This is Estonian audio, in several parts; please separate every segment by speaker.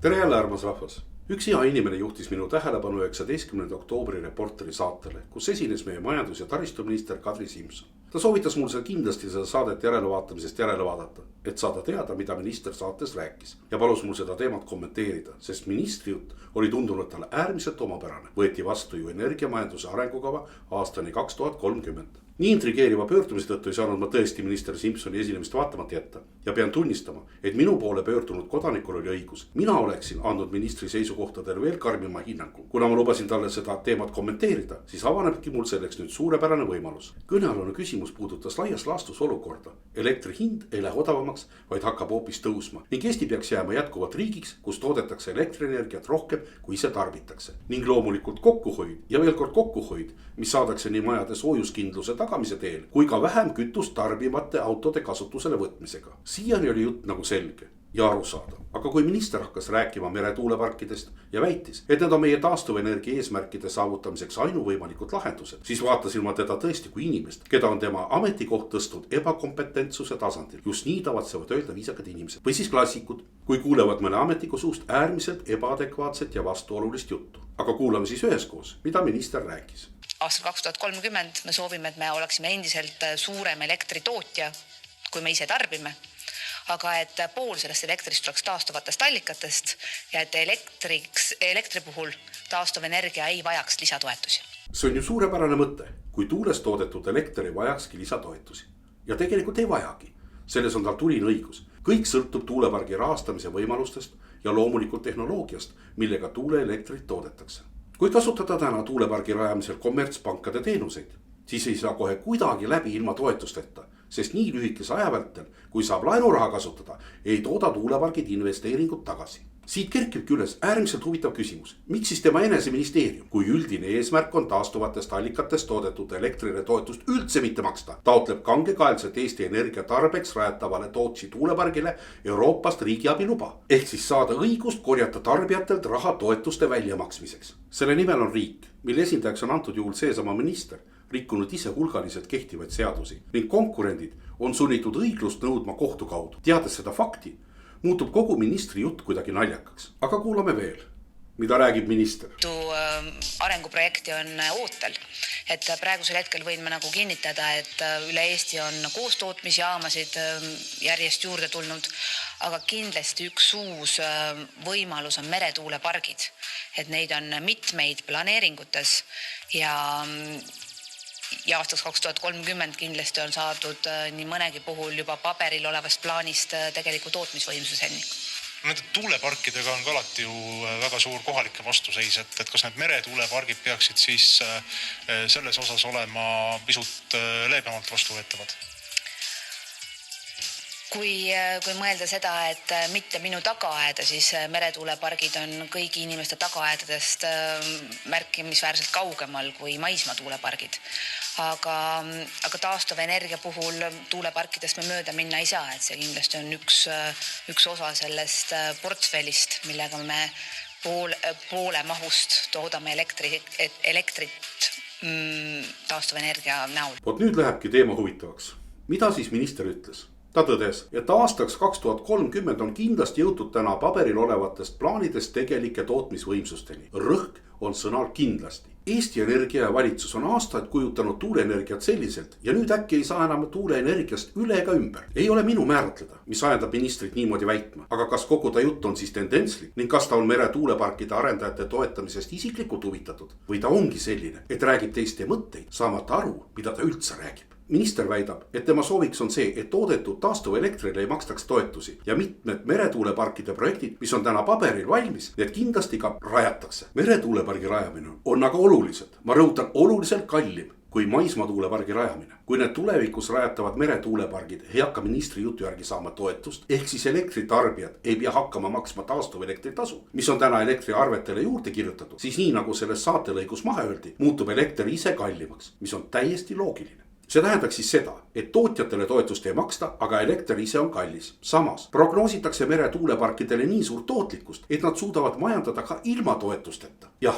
Speaker 1: tere jälle, armas rahvas! Üks hea inimene juhtis minu tähelepanu 19. oktoobri Reporteri saatele, kus esines meie majandus- ja taristuminister Kadri Simson. Ta soovitas mul seal kindlasti seda saadet järelevaatamisest järele vaadata, et saada teada, mida minister saates rääkis. Ja palus mul seda teemat kommenteerida, sest ministri jutt oli tundunud talle äärmiselt omapärane. Võeti vastu ju energiamajanduse arengukava aastani 2030. Nii intrigeeriva pöördumise tõttu ei saanud ma tõesti minister Simsoni esinemist vaatamata jätta ja pean tunnistama, et minu poole pöördunud kodanikul oli õigus. Mina oleksin andnud ministri seisukohtadele veel karmima hinnangu. Kuna ma lubasin talle seda teemat kommenteerida, siis avanebki mul selleks nüüd suurepärane võimalus. Kõnealune küsimus puudutas laias laastus olukorda. Elektri hind ei lähe odavamaks, vaid hakkab hoopis tõusma. Ning Eesti peaks jääma jätkuvalt riigiks, kus toodetakse elektrienergiat rohkem, kui ise tarbitakse. Ning loomulikult kokkuhoid ja veel kord kokkuhoid, mis saadakse nii majade soojuskindluse tagamise teel, kui ka vähem kütust tarbimate autode kasutusele võtmisega. Siiani oli jutt nagu selge ja arusaadav. Aga kui minister hakkas rääkima meretuuleparkidest ja väitis, et need on meie taastuvenergia eesmärkide saavutamiseks ainuvõimalikud lahendused, siis vaatasin ma teda tõesti kui inimest, keda on tema ametikoht tõstnud ebakompetentsuse tasandil. Just nii tavatsevad öelda viisakad inimesed või siis klassikud, kui kuulevad mõne ametniku suust äärmiselt ebaadekvaatset ja vastuolulist juttu. Aga kuulame siis üheskoos, mida minister rääkis.
Speaker 2: Aastal 2030 me soovime, et me oleksime endiselt suurem elektritootja, kui me ise tarbime. Aga et pool sellest elektrist tuleks taastuvatest allikatest ja et elektri puhul taastuvenergia ei vajaks lisatoetusi.
Speaker 1: See on ju suurepärane mõte, kui tuulest toodetud elekter ei vajakski lisatoetusi. Ja tegelikult ei vajagi. Selles on tal tuline õigus. Kõik sõltub tuulepargi rahastamise võimalustest ja loomulikult tehnoloogiast, millega tuuleelektrit toodetakse. Kui kasutada täna tuulepargi rajamisel kommertspankade teenuseid, siis ei saa kohe kuidagi läbi ilma toetusteta, sest nii lühikese aja vältel, kui saab laenuraha kasutada, ei tooda tuulepargid investeeringud tagasi. Siit kerkibki üles äärmiselt huvitav küsimus. Miks siis tema enese ministeerium, kui üldine eesmärk on taastuvatest allikatest toodetud elektrile toetust üldse mitte maksta, taotleb kangekaelselt Eesti Energia tarbeks rajatavale Tootsi tuulepargile Euroopast riigiabi luba, ehk siis saada õigust korjata tarbijatelt raha toetuste väljamaksmiseks. Selle nimel on riik, mille esindajaks on antud juhul seesama minister, rikkunud ise hulgaliselt kehtivaid seadusi ning konkurendid on sunnitud õiglust nõudma kohtu kaudu. Teades seda fakti, muutub kogu ministri jutt kuidagi naljakaks. Aga kuulame veel, mida räägib minister.
Speaker 2: Arenguprojekti on ootel, et praegusel hetkel võin me nagu kinnitada, et üle Eesti on koostootmisjaamasid järjest juurde tulnud, aga kindlasti üks uus võimalus on meretuulepargid, et neid on mitmeid planeeringutes ja aastaks 2030 kindlasti on saadud nii mõnegi puhul juba paberil olevast plaanist tegeliku tootmisvõimsuseni.
Speaker 3: Nende tuuleparkidega on ka alati ju väga suur kohalike vastuseis, et kas need meretuulepargid peaksid siis selles osas olema pisut leebemalt vastuvõetavad?
Speaker 2: Kui mõelda seda, et mitte minu tagaaeda, siis meretuulepargid on kõigi inimeste tagaaedadest märkimisväärselt kaugemal kui maismaa tuulepargid. Aga taastuvenergia puhul tuuleparkidest me mööda minna ei saa, et see kindlasti on üks osa sellest portfellist, millega me poole mahust toodame elektrit taastuvenergia näol.
Speaker 1: Vot nüüd lähebki teema huvitavaks. Mida siis minister ütles? Ta tõdes, et aastaks 2030 on kindlasti jõutud täna paberil olevatest plaanidest tegelike tootmisvõimsusteni. Rõhk on sõnal kindlasti. Eesti Energia ja valitsus on aastaid kujutanud tuuleenergiat selliselt ja nüüd äkki ei saa enam tuuleenergiast üle ega ümber. Ei ole minu määratleda, mis ajendab ministrit niimoodi väitma. Aga kas kogu ta jutt on siis tendentslik ning kas ta on meretuuleparkide arendajate toetamisest isiklikult huvitatud? Või ta ongi selline, et räägib teiste mõtteid, saamata aru, mida ta üldse räägib? Minister väidab, et tema sooviks on see, et toodetud taastuvelektrille ei makstaks toetusi ja mitmed meretuuleparkide projektid, mis on täna paberil valmis, need kindlasti ka rajatakse. Meretuulepargi rajamine on aga oluliselt, ma rõhutan oluliselt kallim kui maismaatuulepargi rajamine. Kui need tulevikus rajatavad meretuulepargid ei hakka ministri jutu järgi saama toetust, ehk siis elektritarbijad ei pea hakkama maksma taastuvelektritasu, mis on täna elektriarvetele juurde kirjutatud, siis nii nagu selles saatelõigus maha öeldi, muutub elekter ise kallimaks, mis on täiesti loogiline. See tähendaks siis seda, et tootjatele toetust ei maksta, aga elekter ise on kallis. Samas prognoositakse meretuuleparkidele nii suurt tootlikkust, et nad suudavad majandada ka ilma toetusteta. Jah,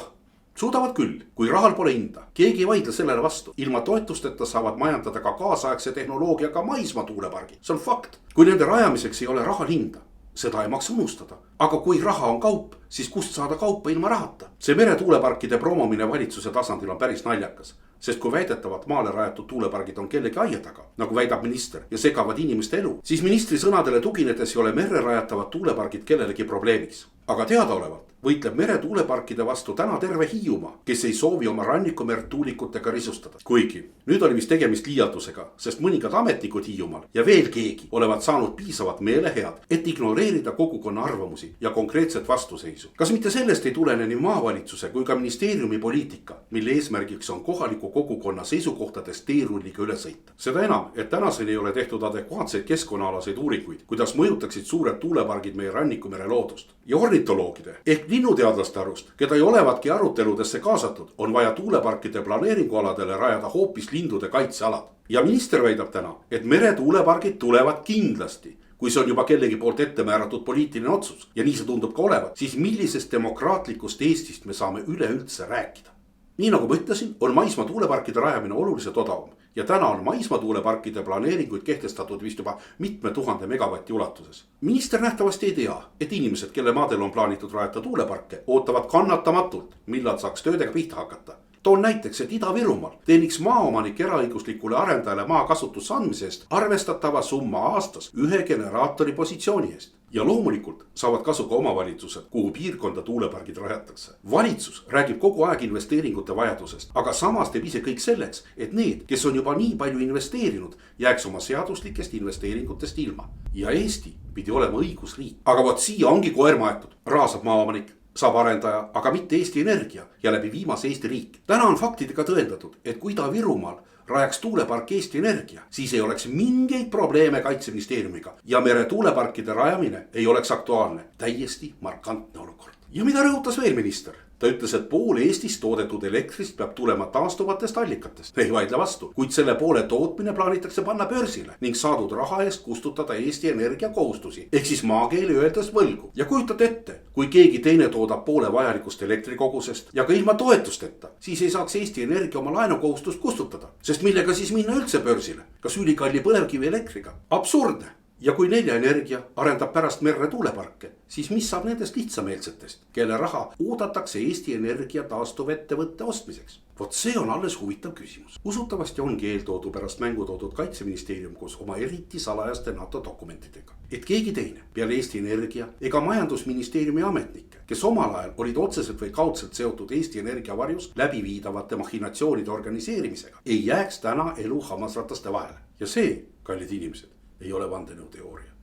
Speaker 1: suudavad küll, kui rahal pole hinda. Keegi ei vaidle sellele vastu. Ilma toetusteta saavad majandada ka kaasaegse tehnoloogiaga maismaa tuulepargi. See on fakt. Kui nende rajamiseks ei ole rahal hinda, seda ei maksa unustada. Aga kui raha on kaup, siis kust saada kaupa ilma rahata? See meretuuleparkide promomine valitsuse tasandil on päris naljakas. Sest kui väidetavalt maale rajatud tuulepargid on kellegi aia taga, nagu väidab minister, ja segavad inimeste elu, siis ministri sõnadele tuginedes ei ole merre rajatavad tuulepargid kellelegi probleemiks. Aga teadaolevalt võitleb meretuuleparkide vastu täna terve Hiiumaa, kes ei soovi oma rannikumerd tuulikutega risustada. Kuigi nüüd oli vist tegemist liialdusega, sest mõningad ametnikud Hiiumaal ja veel keegi olevat saanud piisavat meelehead, et ignoreerida kogukonna arvamusi ja konkreetset vastuseisu. Kas mitte sellest ei tulene nii maavalitsuse kui ka ministeeriumi poliitika, mille eesmärgiks on kohaliku kogukonna seisukohtadest teerulliga üle sõita? Seda enam, et tänaseni ei ole tehtud adekvaatseid keskkonnaalaseid uuringuid, kuidas mõjutaksid suured tuulepargid meie rannikumere loodust. Ja ornitoloogide ehk linnuteadlaste arust, keda ei olevatki aruteludesse kaasatud, on vaja tuuleparkide planeeringualadele rajada hoopis lindude kaitsealad. Ja minister väidab täna, et meretuulepargid tulevad kindlasti, kui see on juba kellegi poolt ette määratud poliitiline otsus. Ja nii see tundub ka olevat, siis millisest demokraatlikust Eestist me saame üleüldse rääkida? Nii nagu ma ütlesin, on maismaa tuuleparkide rajamine oluliselt odavam. Ja täna on maismaa tuuleparkide planeeringuid kehtestatud vist juba mitme 1000 megavatti ulatuses. Minister nähtavasti ei tea, et inimesed, kelle maadel on plaanitud rajata tuuleparke, ootavad kannatamatult, millal saaks töödega pihta hakata. Toon näiteks, et Ida-Virumaal teeniks maaomanik eraõiguslikule arendajale maa kasutusse andmise eest arvestatava summa aastas 1 generaatori positsiooni eest. Ja loomulikult saavad kasu ka omavalitsused, kuhu piirkonda tuulepargid rajatakse. Valitsus räägib kogu aeg investeeringute vajadusest, aga samas teeb ise kõik selleks, et need, kes on juba nii palju investeerinud, jääks oma seaduslikest investeeringutest ilma. Ja Eesti pidi olema õigusriik. Aga vot siia ongi koer maetud, raasab maaomanik, saab arendaja, aga mitte Eesti Energia ja läbi viimase Eesti riik. Täna on faktidega tõendatud, et kui Ida-Virumaal rajaks tuulepark Eesti Energia, siis ei oleks mingeid probleeme Kaitseministeeriumiga ja meretuuleparkide rajamine ei oleks aktuaalne. Täiesti markantne olukord. Ja mida rõhutas veel minister? Ta ütles, et pool Eestis toodetud elektrist peab tulema taastuvatest allikatest. Ei vaidle vastu, kuid selle poole tootmine plaanitakse panna börsile ning saadud raha eest kustutada Eesti Energia kohustusi. Ehk siis maakeeli öeldes võlgu. Ja kujutate ette, kui keegi teine toodab poole vajalikust elektrikogusest ja ka ilma toetusteta, siis ei saaks Eesti Energia oma laenukohustust kustutada. Sest millega siis minna üldse börsile? Kas ülikalli põlevkivi elektriga? Absurdne. Ja kui Nelja Energia arendab pärast merre tuuleparke, siis mis saab nendest lihtsameelsetest, kelle raha oodatakse Eesti Energia taastuvettevõtte ostmiseks? Vot see on alles huvitav küsimus. Usutavasti ongi eeltoodu pärast mängu toodud Kaitseministeerium koos oma eriti salajaste NATO dokumentidega. Et keegi teine peale Eesti Energia ega majandusministeeriumi ametnikke, kes omal ajal olid otseselt või kaudselt seotud Eesti Energia varjus läbiviidavate machinatsioonide organiseerimisega, ei jääks täna elu hammasrataste vahele. Ja see, kallid inimesed, ei ole vandenõuteooria.